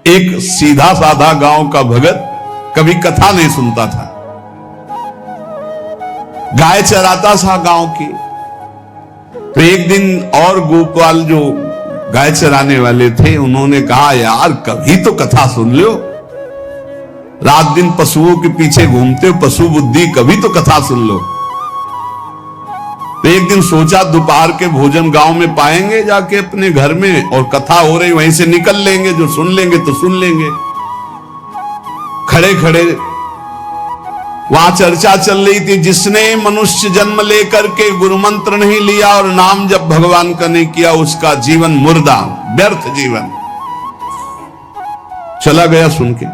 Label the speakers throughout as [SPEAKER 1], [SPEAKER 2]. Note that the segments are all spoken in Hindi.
[SPEAKER 1] एक सीधा साधा गांव का भगत कभी कथा नहीं सुनता था, गाय चराता था गांव की। तो एक दिन और गोपाल जो गाय चराने वाले थे उन्होंने कहा, यार कभी तो कथा सुन लो, रात दिन पशुओं के पीछे घूमते हो, पशु बुद्धि, कभी तो कथा सुन लो। तो एक दिन सोचा दोपहर के भोजन गांव में पाएंगे जाके अपने घर में, और कथा हो रही वहीं से निकल लेंगे, जो सुन लेंगे तो सुन लेंगे। खड़े खड़े वहां चर्चा चल रही थी, जिसने मनुष्य जन्म लेकर के गुरु मंत्र नहीं लिया और नाम जब भगवान का नहीं किया, उसका जीवन मुर्दा, व्यर्थ जीवन। चला गया सुन के,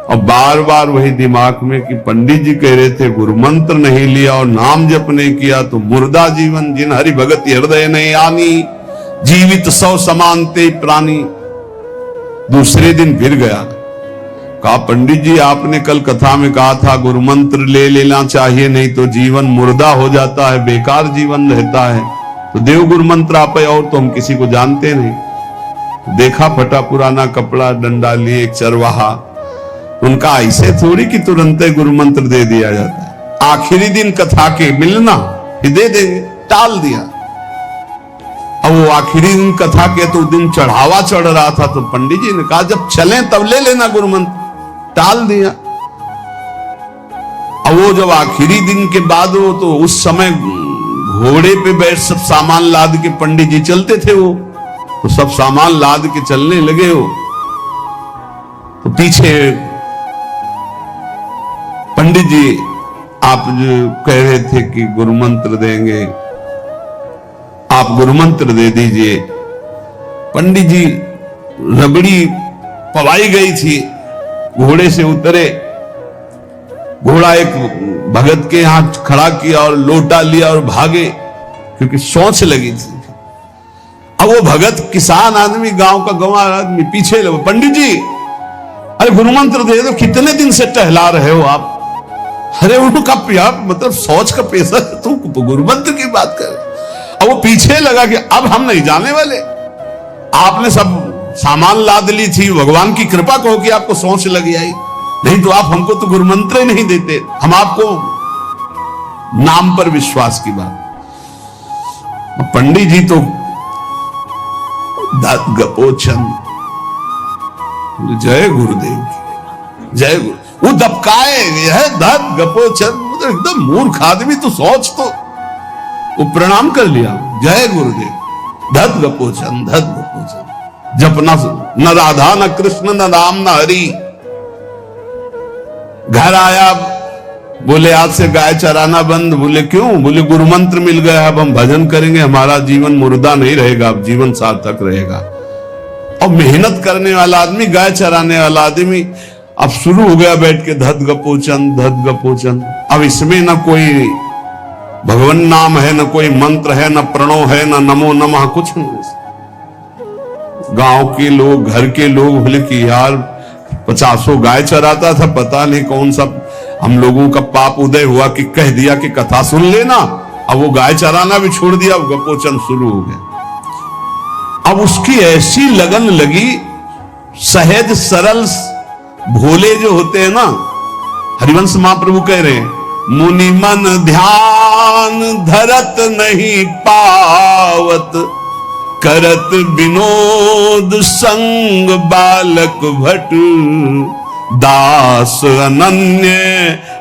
[SPEAKER 1] और बार बार वही दिमाग में कि पंडित जी कह रहे थे गुरु मंत्र नहीं लिया और नाम जप नहीं किया तो मुर्दा जीवन। जिन हरि भगति हृदय नहीं आनी, जीवित सौ समानते प्राणी। दूसरे दिन फिर गया, कहा पंडित जी आपने कल कथा में कहा था गुरु मंत्र ले लेना चाहिए, नहीं तो जीवन मुर्दा हो जाता है, बेकार जीवन रहता है। तो देव गुरु मंत्र आप, और तो हम किसी को जानते नहीं। देखा फटा पुराना कपड़ा, डंडा लिए एक चरवाहा, उनका ऐसे थोड़ी कि तुरंत गुरु मंत्र दे दिया जाता है। आखिरी दिन कथा के मिलना फिर दे देंगे, टाल दिया। अब वो आखिरी दिन कथा के तो दिन चढ़ावा चढ़ रहा था, तो पंडित जी ने कहा जब चलें तब ले लेना गुरु मंत्र, टाल दिया। अब वो जब आखिरी दिन के बाद वो, तो उस समय घोड़े पे बैठ सब सामान लाद के पंडित जी चलते थे, वो तो सब सामान लाद के चलने लगे हो। तो पीछे पंडित जी आप जो कह रहे थे कि गुरु मंत्र देंगे, आप गुरु मंत्र दे दीजिए। पंडित जी रबड़ी पवाई गई थी, घोड़े से उतरे, घोड़ा एक भगत के यहां खड़ा किया और लोटा लिया और भागे, क्योंकि सोच लगी थी। अब वो भगत किसान आदमी, गांव का गंवार आदमी पीछे लगे, पंडित जी अरे गुरु मंत्र दे दो, कितने दिन से टहला रहे हो आप। अरे उनका प्यार मतलब सोच का पैसा, तू गुरु मंत्र की बात कर। अब वो पीछे लगा कि अब हम नहीं जाने वाले, आपने सब सामान लाद ली थी, भगवान की कृपा कहो कि आपको सोच लगी आई, नहीं तो आप हमको तो गुरु मंत्र ही नहीं देते, हम आपको नाम पर विश्वास की बात। पंडित जी तो गपोचन, जय गुरुदेव की जय गुरु, वो दबकाए है धत गपोचन, मतलब एकदम मूर्ख आदमी, तो सोच तो। वो प्रणाम कर लिया, जय गुरुदेव, धत गपोचन धत गपोचन। जपना न राधा न कृष्ण न राम न हरि। घर आया, बोले आज से गाय चराना बंद। बोले क्यों? बोले गुरु मंत्र मिल गया, अब हम भजन करेंगे, हमारा जीवन मुर्दा नहीं रहेगा, अब जीवन सार्थक रहेगा। और मेहनत करने वाला आदमी, गाय चराने वाला आदमी, अब शुरू हो गया बैठ के धत गपोचन धत गपोचन। अब इसमें न कोई भगवान नाम है, न कोई मंत्र है, न प्रणव है, न नमो नमः, कुछ नहीं। गांव के लोग, घर के लोग बोले कि यार 50 गाय चराता था, पता नहीं कौन सा हम लोगों का पाप उदय हुआ कि कह दिया कि कथा सुन लेना। अब वो गाय चराना भी छोड़ दिया, गपोचन शुरू हो गया। अब उसकी ऐसी लगन लगी, सहज सरल भोले जो होते हैं ना, हरिवंश महाप्रभु कह रहे हैं, मुनि मन ध्यान धरत नहीं पावत, करत विनोद संग बालक भट, दास अनन्य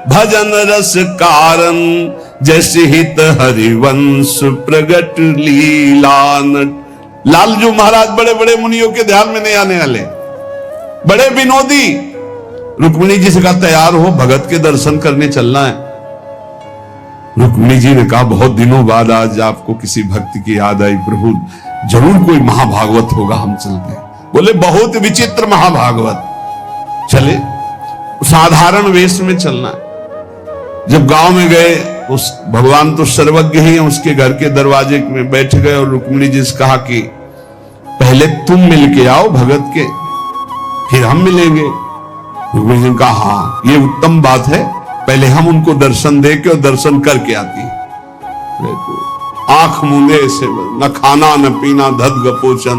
[SPEAKER 1] भजन रस कारण, जैसे हित हरिवंश प्रगट लीलानट। लालजू महाराज बड़े बड़े मुनियों के ध्यान में नहीं आने वाले, बड़े विनोदी। रुक्मिणी जी से कहा तैयार हो, भगत के दर्शन करने चलना है। रुक्मिणी जी ने कहा बहुत दिनों बाद आज आपको किसी भक्त की याद आई, प्रभु जरूर कोई महाभागवत होगा, हम चलते हैं। बोले बहुत विचित्र महाभागवत। चले, साधारण वेश में चलना है। जब गांव में गए, उस भगवान तो सर्वज्ञ ही है, उसके घर के दरवाजे में बैठ गए और रुक्मिणी जी से कहा कि पहले तुम मिल के आओ भगत के, फिर हम मिलेंगे। रुक्मिणी जी ने कहा हाँ ये उत्तम बात है, पहले हम उनको दर्शन दे के और दर्शन करके आती है। आंख मूंदे से न खाना न पीना, धत गपोचन।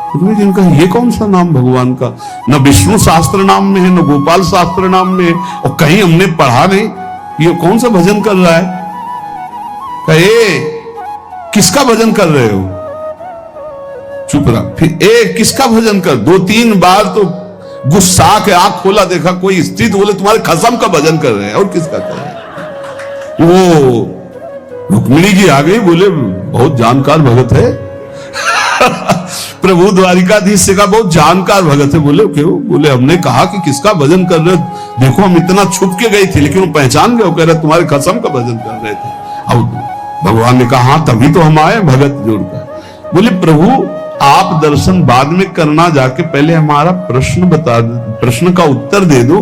[SPEAKER 1] रुक्मिणी जी ने कहा ये कौन सा नाम भगवान का, न विष्णु शास्त्र नाम में है, न गोपाल शास्त्र नाम में है, और कहीं हमने पढ़ा नहीं, ये कौन सा भजन कर रहा है? कहे किसका भजन कर रहे हो? चुप रहा। फिर किसका भजन कर? 2-3 बार तो गुस्सा के आंख खोला, देखा कोई स्त्री, तो बोले तुम्हारे खसम का भजन कर रहे हैं। और किसका कर रहे हैं? वो रुक्मिणी जी आ गई, बोले बहुत जानकार भगत है। प्रभु द्वारिकाधीश से कहा बहुत जानकार भगत है। बोले क्यों? बोले हमने कहा कि किसका भजन कर रहे हो, देखो हम इतना छुप के गई थी, लेकिन वो पहचान गए, वो कह रहे तुम्हारे खसम का भजन कर रहे थे। अब भगवान ने कहा हाँ तभी तो हम आए भगत जोड़कर। बोले प्रभु आप दर्शन बाद में करना, जाके पहले हमारा प्रश्न बता दो, प्रश्न का उत्तर दे दो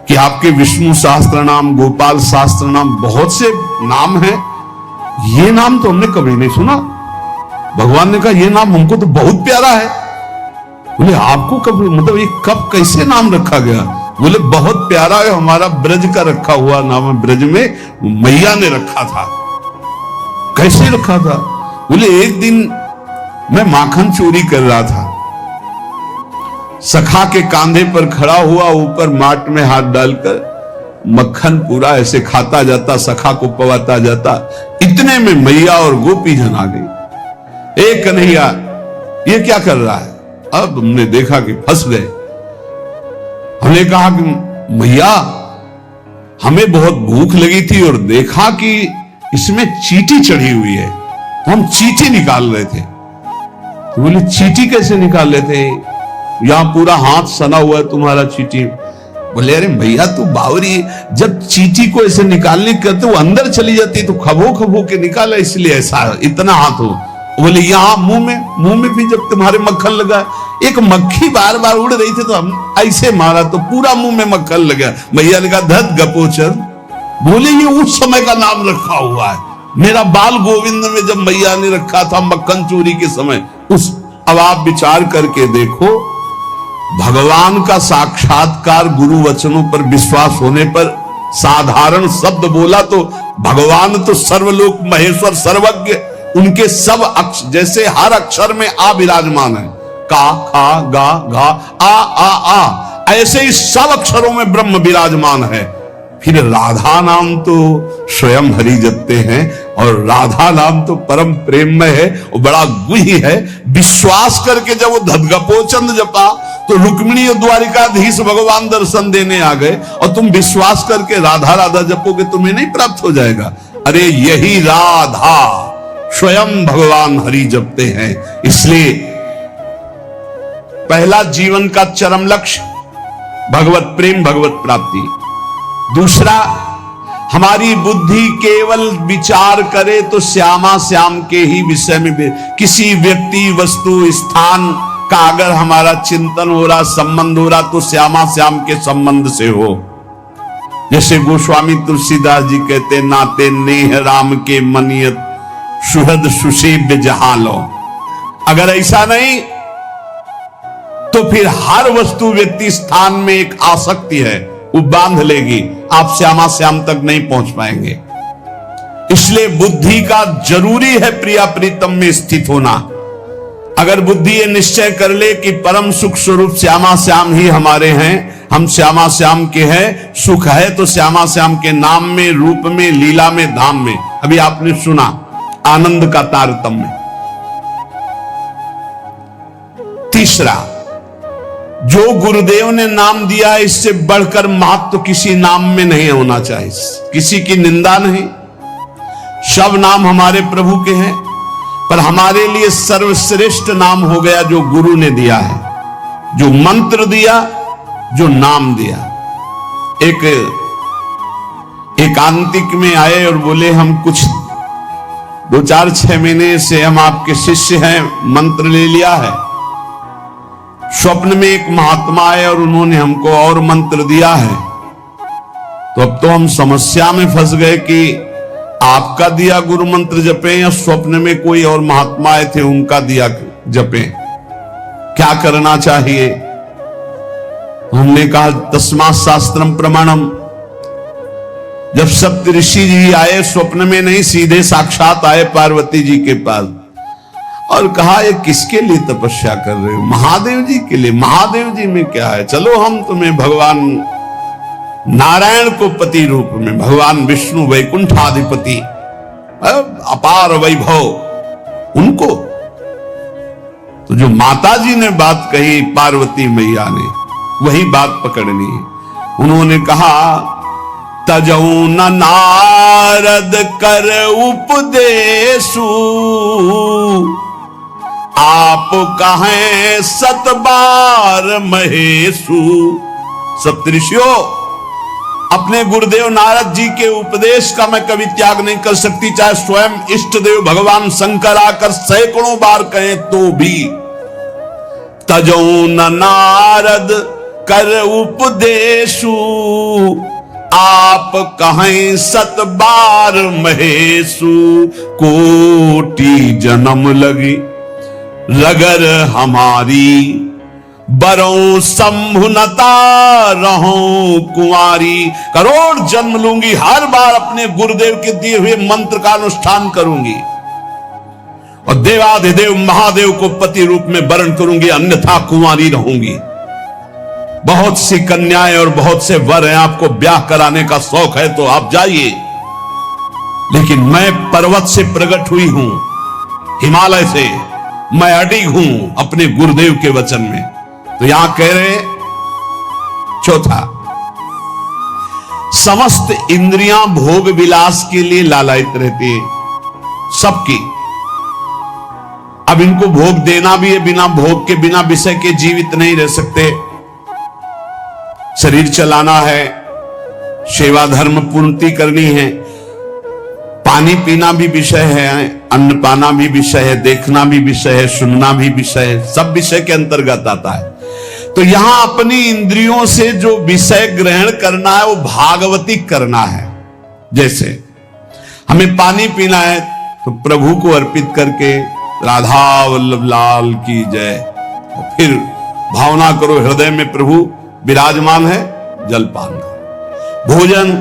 [SPEAKER 1] कि आपके विष्णु सहस्त्र नाम, गोपाल सहस्त्र नाम, बहुत से नाम हैं, ये नाम तो हमने कभी नहीं सुना। भगवान ने कहा ये नाम हमको तो बहुत प्यारा है। बोले आपको कब, मतलब ये कब कैसे नाम रखा गया? बोले बहुत प्यारा है, हमारा ब्रज का रखा हुआ नाम है, ब्रज में मैया ने रखा था। कैसे रखा था? बोले एक दिन मैं माखन चोरी कर रहा था, सखा के कांधे पर खड़ा हुआ, ऊपर माट में हाथ डालकर मक्खन पूरा ऐसे खाता जाता, सखा को पवाता जाता। इतने में मैया और गोपी जन आ गई। एक कन्हैया ये क्या कर रहा है? अब हमने देखा कि फंस गए। हमने कहा कि मैया हमें बहुत भूख लगी थी और देखा कि इसमें चींटी चढ़ी हुई है, तो हम चींटी निकाल रहे थे। तो बोले चींटी कैसे निकाल लेते? यहां पूरा हाथ सना हुआ है तुम्हारा चींटी। बोले अरे भैया तू बावरी, जब चींटी को ऐसे निकालने करते वो अंदर चली जाती तो खबो खबो के निकाला, इसलिए ऐसा इतना हाथ हो। बोले यहाँ मुंह में भी जब तुम्हारे मक्खन लगा, एक मक्खी बार बार उड़ रही थी तो हम ऐसे मारा तो पूरा मुंह में मक्खन लगा। मैया ने कहा धत गपोचर। बोले ये उस समय का नाम रखा हुआ है, मेरा बाल गोविंद में जब मैया ने रखा था मक्खन चोरी के समय उस। अब आप विचार करके देखो, भगवान का साक्षात्कार गुरु वचनों पर विश्वास होने पर साधारण शब्द बोला तो भगवान तो सर्वलोक महेश्वर सर्वज्ञ, उनके सब अक्षर, जैसे हर अक्षर में आ विराजमान है, का खा गा घा आ, ऐसे ही सब अक्षरों में ब्रह्म विराजमान है। फिर राधा नाम तो स्वयं हरि जपते हैं, और राधा नाम तो परम प्रेममय है और बड़ा गुह्य है। विश्वास करके जब वो धदगपोचंद जपा तो रुक्मिणी और द्वारिकाधीश भगवान दर्शन देने आ गए, और तुम विश्वास करके राधा राधा जपोगे तुम्हें नहीं प्राप्त हो जाएगा? अरे यही राधा स्वयं भगवान हरि जपते हैं। इसलिए पहला जीवन का चरम लक्ष्य भगवत प्रेम, भगवत प्राप्ति। दूसरा, हमारी बुद्धि केवल विचार करे तो श्यामा श्याम के ही विषय में, किसी व्यक्ति वस्तु स्थान का अगर हमारा चिंतन हो रहा, संबंध हो रहा, तो श्यामा श्याम के संबंध से हो। जैसे गोस्वामी तुलसीदास जी कहते, नाते नेह राम के मनियत सुहृद सुसेव्य जहां लो। अगर ऐसा नहीं तो फिर हर वस्तु व्यक्ति स्थान में एक आसक्ति है, वो बांध लेगी, आप श्यामा श्याम तक नहीं पहुंच पाएंगे। इसलिए बुद्धि का जरूरी है प्रिया प्रीतम में स्थित होना। अगर बुद्धि ये निश्चय कर ले कि परम सुख स्वरूप श्यामा श्याम ही हमारे हैं, हम श्यामा श्याम के हैं, सुख है तो श्यामा श्याम के नाम में, रूप में, लीला में, धाम में। अभी आपने सुना आनंद का तारतम्य। तीसरा, जो गुरुदेव ने नाम दिया है इससे बढ़कर महत्व तो किसी नाम में नहीं होना चाहिए, किसी की निंदा नहीं। सब नाम हमारे प्रभु के हैं, पर हमारे लिए सर्वश्रेष्ठ नाम हो गया जो गुरु ने दिया है, जो मंत्र दिया, जो नाम दिया। एक आंतिक में आए और बोले हम कुछ 2-4-6 महीने से हम आपके शिष्य हैं, मंत्र ले लिया है। स्वप्न में एक महात्मा आए और उन्होंने हमको और मंत्र दिया है, तो अब तो हम समस्या में फंस गए कि आपका दिया गुरु मंत्र जपें या स्वप्न में कोई और महात्मा आए थे उनका दिया जपें, क्या करना चाहिए? हमने कहा तस्मात् शास्त्रम प्रमाणम। जब सप्त ऋषि जी आए, स्वप्न में नहीं, सीधे साक्षात आए पार्वती जी के पास, और कहा ये किसके लिए तपस्या कर रहे हो? महादेव जी के लिए। महादेव जी में क्या है, चलो हम तुम्हें भगवान नारायण को पति रूप में, भगवान विष्णु वैकुंठाधिपति अपार वैभव, उनको। तो जो माता जी ने बात कही पार्वती मैया ने, वही बात पकड़नी है। उन्होंने कहा तजऊ न नारद कर उपदेशु, आप कहें सतबार महेशु। सप्तऋषियों, अपने गुरुदेव नारद जी के उपदेश का मैं कभी त्याग नहीं कर सकती, चाहे स्वयं इष्ट देव भगवान शंकर आकर सैकड़ों बार कहें तो भी। तजौ न नारद कर उपदेशु, आप कहें सत बार महेशु। कोटि जन्म लगी रगर हमारी, बरों संभुनता रहूं कुंवारी। करोड़ जन्म लूंगी, हर बार अपने गुरुदेव के दिए हुए मंत्र का अनुष्ठान करूंगी और देवाधिदेव महादेव को पति रूप में वरण करूंगी, अन्यथा कुंवारी रहूंगी। बहुत सी कन्याएं और बहुत से वर हैं, आपको ब्याह कराने का शौक है तो आप जाइए, लेकिन मैं पर्वत से प्रकट हुई हूं, हिमालय से मैं अडिग हूं अपने गुरुदेव के वचन में। तो यहां कह रहे चौथा, समस्त इंद्रियां भोग विलास के लिए लालायित रहती है, सबकी। अब इनको भोग देना भी है, बिना भोग के, बिना विषय के जीवित नहीं रह सकते। शरीर चलाना है, सेवा धर्म पूर्ति करनी है, पानी पीना भी विषय है, अन्न पाना भी विषय है, देखना भी विषय है, सुनना भी विषय है, सब विषय के अंतर्गत आता है। तो यहां अपनी इंद्रियों से जो विषय ग्रहण करना है वो भागवती करना है। जैसे हमें पानी पीना है तो प्रभु को अर्पित करके राधा वल्लभ लाल की जय, और फिर भावना करो हृदय में प्रभु विराजमान है, जलपान करो। भोजन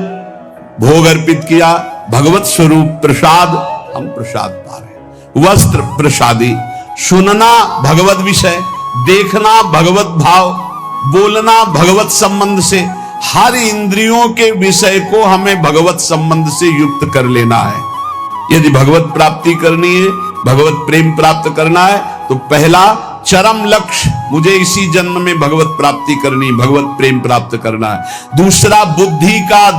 [SPEAKER 1] भोग अर्पित किया, भगवत स्वरूप प्रसाद, हम प्रसाद पा रहे। वस्त्र प्रसादी, सुनना भगवत विषय, देखना भगवत भाव, बोलना भगवत संबंध से। हर इंद्रियों के विषय को हमें भगवत संबंध से युक्त कर लेना है। यदि भगवत प्राप्ति करनी है, भगवत प्रेम प्राप्त करना है, तो पहला चरम लक्ष्य, मुझे इसी जन्म में भगवत प्राप्ति करनी, भगवत प्रेम प्राप्त करना है। दूसरा, बुद्धि का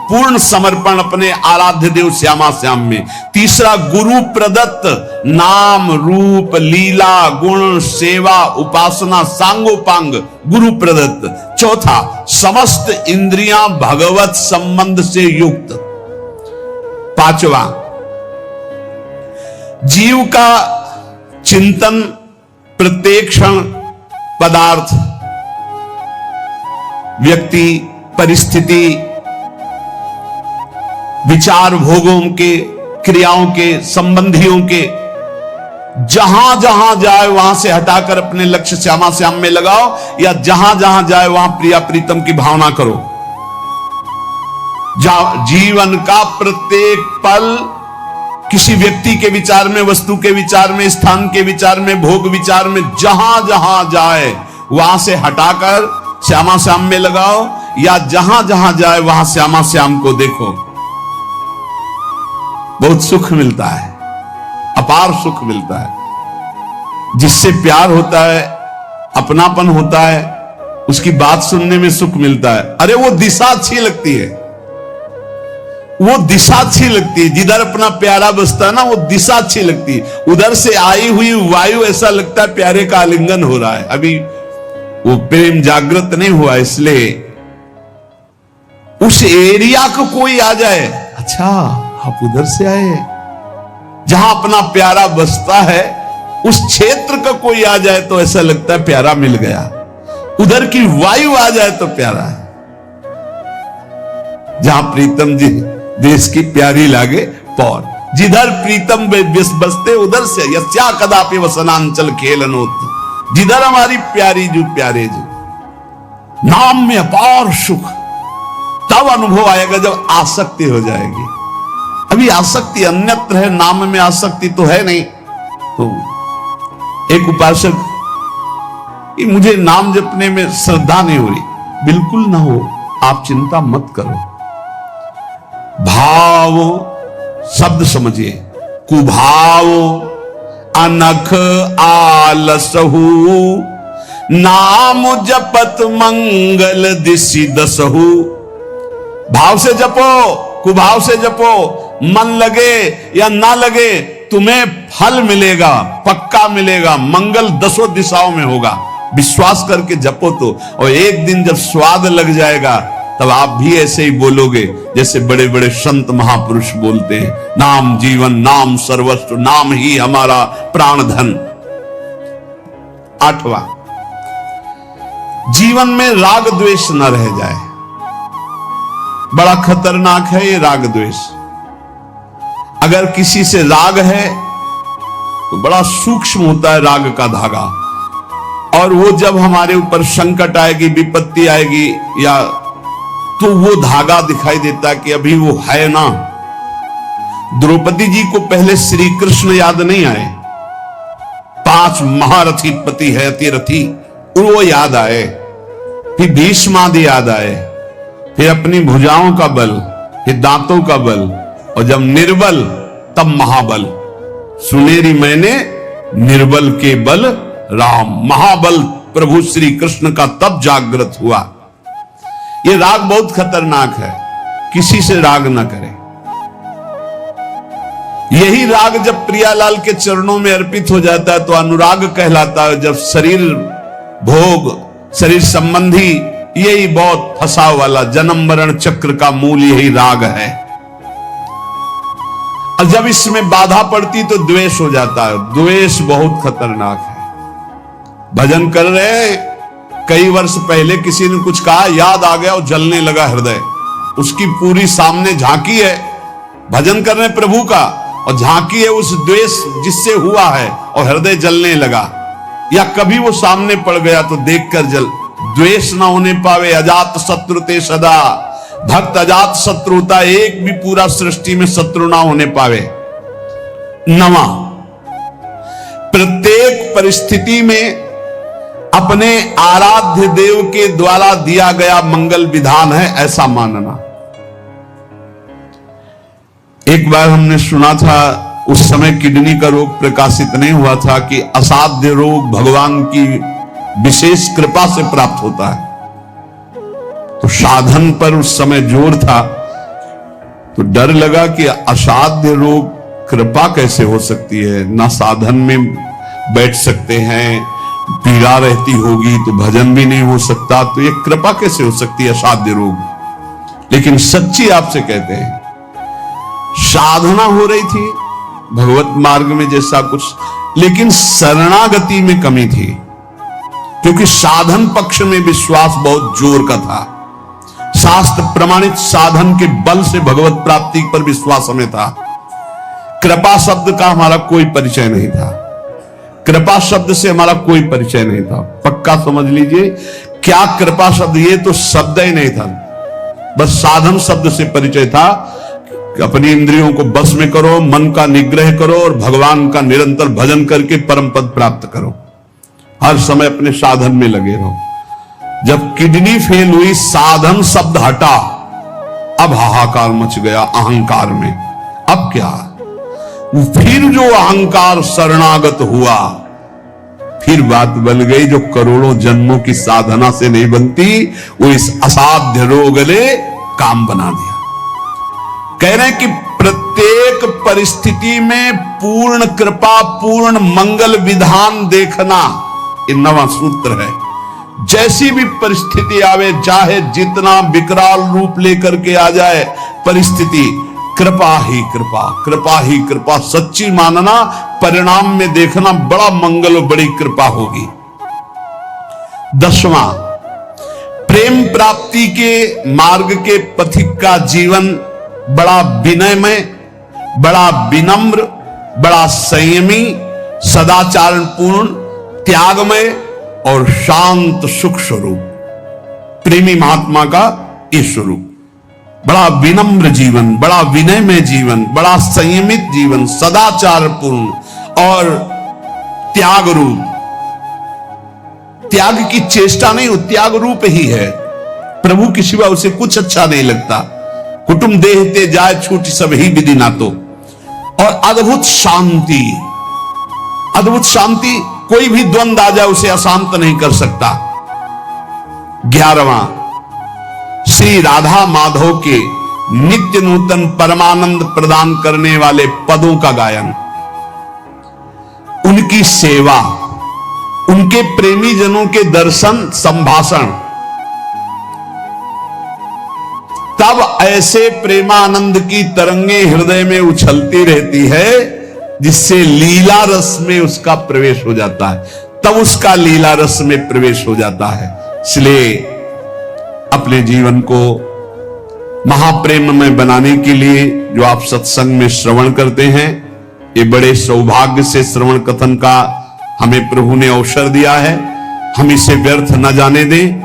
[SPEAKER 1] पूर्ण समर्पण अपने आराध्य देव श्यामा श्याम में। तीसरा, गुरु प्रदत्त नाम रूप लीला गुण सेवा उपासना सांगोपांग गुरु प्रदत्त। चौथा, समस्त इंद्रियां भगवत संबंध से युक्त। पांचवा, जीव का चिंतन प्रत्येक क्षण पदार्थ, व्यक्ति, परिस्थिति, विचार भोगों के, क्रियाओं के, संबंधियों के, जहां जहां जाए वहां से हटाकर अपने लक्ष्य श्यामा श्याम में लगाओ, या जहां जहां जाए वहां प्रिया प्रीतम की भावना करो। जीवन का प्रत्येक पल किसी व्यक्ति के विचार में, वस्तु के विचार में, स्थान के विचार में, भोग विचार में, जहां जहां जाए वहां से हटाकर श्यामा श्याम में लगाओ, या जहां जहां जाए वहां श्यामा श्याम को देखो। बहुत सुख मिलता है, अपार सुख मिलता है। जिससे प्यार होता है, अपनापन होता है, उसकी बात सुनने में सुख मिलता है। अरे वो दिशा अच्छी लगती है, वो दिशा अच्छी लगती है। जिधर अपना प्यारा बसता है ना, वो दिशा अच्छी लगती है। उधर से आई हुई वायु ऐसा लगता है प्यारे का आलिंगन हो रहा है, अभी वो प्रेम जागृत नहीं हुआ। इसलिए उस एरिया को कोई आ जाए, अच्छा आप उधर से आए, जहां अपना प्यारा बसता है उस क्षेत्र का कोई आ जाए तो ऐसा लगता है प्यारा मिल गया। उधर की वायु आ जाए तो प्यारा है। जहां प्रीतम जी देश की प्यारी लागे पौर, जिधर प्रीतम बसते उधर से यस्या कदापि वसनांचल खेलनोत। जिधर हमारी प्यारी जो प्यारे जो, नाम में अपार सुख तब अनुभव आएगा जब आसक्ति हो जाएगी। अभी आसक्ति अन्यत्र है, नाम में आसक्ति तो है नहीं, तो एक उपासक, कि मुझे नाम जपने में श्रद्धा नहीं हो रही। बिल्कुल ना हो, आप चिंता मत करो। भाव शब्द समझिए, कुभाव अनख आलसहु, नाम जपत मंगल दिशि दसहु। भाव से जपो, कुभाव से जपो, मन लगे या ना लगे तुम्हें फल मिलेगा, पक्का मिलेगा, मंगल दसों दिशाओं में होगा। विश्वास करके जपो तो, और एक दिन जब स्वाद लग जाएगा तब आप भी ऐसे ही बोलोगे जैसे बड़े बड़े संत महापुरुष बोलते हैं, नाम जीवन, नाम सर्वस्व, नाम ही हमारा प्राण धन। 8वां, जीवन में राग द्वेष न रह जाए। बड़ा खतरनाक है ये राग द्वेष। अगर किसी से राग है तो बड़ा सूक्ष्म होता है राग का धागा, और वो जब हमारे ऊपर संकट आएगी, विपत्ति आएगी, या तो वो धागा दिखाई देता कि अभी वो है ना। द्रौपदी जी को पहले श्री कृष्ण याद नहीं आए, 5 महारथी पति है अतिरथी, वो याद आए, फिर भीष्म आदि याद आए, फिर अपनी भुजाओं का बल, फिर दांतों का बल, और जब निर्बल तब महाबल। सुनेरी मैंने निर्बल के बल राम, महाबल प्रभु श्री कृष्ण का तब जागृत हुआ। ये राग बहुत खतरनाक है, किसी से राग ना करें। यही राग जब प्रियालाल के चरणों में अर्पित हो जाता है तो अनुराग कहलाता है। जब शरीर भोग, शरीर संबंधी, यही बहुत फंसाव वाला जन्म मरण चक्र का मूल यही राग है। और जब इसमें बाधा पड़ती तो द्वेष हो जाता है। द्वेष बहुत खतरनाक है। भजन कर रहे, कई वर्ष पहले किसी ने कुछ कहा, याद आ गया और जलने लगा हृदय। उसकी पूरी सामने झांकी है, भजन कर रहे प्रभु का, और झांकी है उस द्वेष जिससे हुआ है, और हृदय जलने लगा। या कभी वो सामने पड़ गया तो देखकर जल। द्वेष ना होने पावे, अजात शत्रु ते सदा। भक्त अजात शत्रु होता, एक भी पूरा सृष्टि में शत्रु ना होने पावे। 9वां, प्रत्येक परिस्थिति में अपने आराध्य देव के द्वारा दिया गया मंगल विधान है ऐसा मानना। एक बार हमने सुना था, उस समय किडनी का रोग प्रकाशित नहीं हुआ था, कि असाध्य रोग भगवान की विशेष कृपा से प्राप्त होता है। तो साधन पर उस समय जोर था, तो डर लगा कि असाध्य रोग कृपा कैसे हो सकती है, ना साधन में बैठ सकते हैं, पीड़ा रहती होगी तो भजन भी नहीं हो सकता, तो ये कृपा कैसे हो सकती है असाध्य रोग। लेकिन सच्ची आपसे कहते हैं, साधना हो रही थी भगवत मार्ग में जैसा कुछ, लेकिन शरणागति में कमी थी, क्योंकि साधन पक्ष में विश्वास बहुत जोर का था। शास्त्र प्रमाणित साधन के बल से भगवत प्राप्ति पर विश्वास हमें था। कृपा शब्द का हमारा कोई परिचय नहीं था, कृपा शब्द से हमारा कोई परिचय नहीं था। पक्का समझ लीजिए, क्या कृपा शब्द, ये तो शब्द ही नहीं था, बस साधन शब्द से परिचय था। अपनी इंद्रियों को बस में करो, मन का निग्रह करो, और भगवान का निरंतर भजन करके परम पद प्राप्त करो। हर समय अपने साधन में लगे रहो। जब किडनी फेल हुई, साधन शब्द हटा, अब हाहाकार मच गया अहंकार में। अब क्या, फिर जो अहंकार शरणागत हुआ, फिर बात बन गई जो करोड़ों जन्मों की साधना से नहीं बनती, वो इस असाध्य रोग ने काम बना दिया। कह रहे हैं कि प्रत्येक परिस्थिति में पूर्ण कृपा, पूर्ण मंगल विधान देखना, ये 9वां सूत्र है। जैसी भी परिस्थिति आवे, चाहे जितना विकराल रूप लेकर के आ जाए परिस्थिति, कृपा ही कृपा, कृपा ही कृपा सच्ची मानना, परिणाम में देखना बड़ा मंगल और बड़ी कृपा होगी। 10वां, प्रेम प्राप्ति के मार्ग के पथिक का जीवन बड़ा विनयमय, बड़ा विनम्र, बड़ा संयमी, सदाचारपूर्ण, त्यागमय और शांत सुख स्वरूप, प्रेमी महात्मा का ये स्वरूप। बड़ा विनम्र जीवन, बड़ा विनयमय जीवन, बड़ा संयमित जीवन, सदाचारपूर्ण और त्याग रूप, त्याग की चेष्टा नहीं, वो त्याग रूप ही है। प्रभु के सिवा उसे कुछ अच्छा नहीं लगता। कुटुंब देहते जाए छूट सब ही विधि ना तो। और अद्भुत शांति, अद्भुत शांति, कोई भी द्वंद्व आ जाए उसे अशांत नहीं कर सकता। 11वां, श्री राधा माधव के नित्य नूतन परमानंद प्रदान करने वाले पदों का गायन, उनकी सेवा, उनके प्रेमी जनों के दर्शन संभाषण, तब ऐसे प्रेमानंद की तरंगे हृदय में उछलती रहती है जिससे लीला रस में उसका प्रवेश हो जाता है, तब उसका लीला रस में प्रवेश हो जाता है। इसलिए अपने जीवन को महाप्रेम में बनाने के लिए जो आप सत्संग में श्रवण करते हैं, ये बड़े सौभाग्य से श्रवण कथन का हमें प्रभु ने अवसर दिया है। हम इसे व्यर्थ न जाने दें,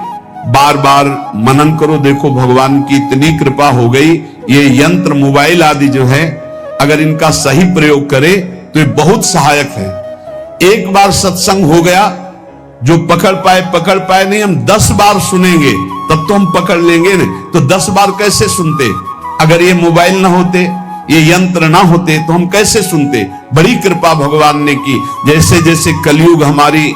[SPEAKER 1] बार बार मनन करो। देखो भगवान की इतनी कृपा हो गई, ये यंत्र मोबाइल आदि जो है, अगर इनका सही प्रयोग करें तो ये बहुत सहायक है। एक बार सत्संग हो गया, जो पकड़ पाए नहीं, हम 10 बार सुनेंगे तब तो हम पकड़ लेंगे ना। तो 10 बार कैसे सुनते? अगर ये मोबाइल ना होते, ये यंत्र ना होते तो हम कैसे सुनते? बड़ी कृपा भगवान ने की। जैसे जैसे कलयुग हमारी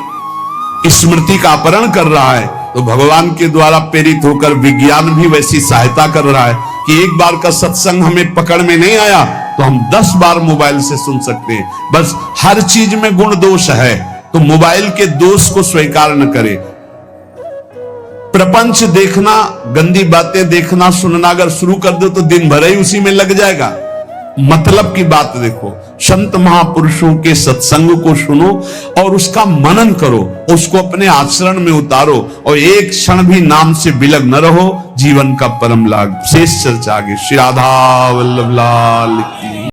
[SPEAKER 1] स्मृति का अपहरण कर रहा है, तो भगवान के द्वारा प्रेरित होकर विज्ञान भी वैसी सहायता कर रहा है कि एक बार का सत्संग हमें पकड़ में नहीं आया तो हम 10 बार मोबाइल से सुन सकते हैं। बस हर चीज में गुण दोष है, तो मोबाइल के दोष को स्वीकार न करें। प्रपंच देखना, गंदी बातें देखना सुनना अगर शुरू कर दो तो दिन भर ही उसी में लग जाएगा। मतलब की बात देखो, संत महापुरुषों के सत्संग को सुनो और उसका मनन करो, उसको अपने आचरण में उतारो और एक क्षण भी नाम से विलग न रहो। जीवन का परम लाभ। शेष चर्चा आगे। श्री राधा वल्लभ लाल की।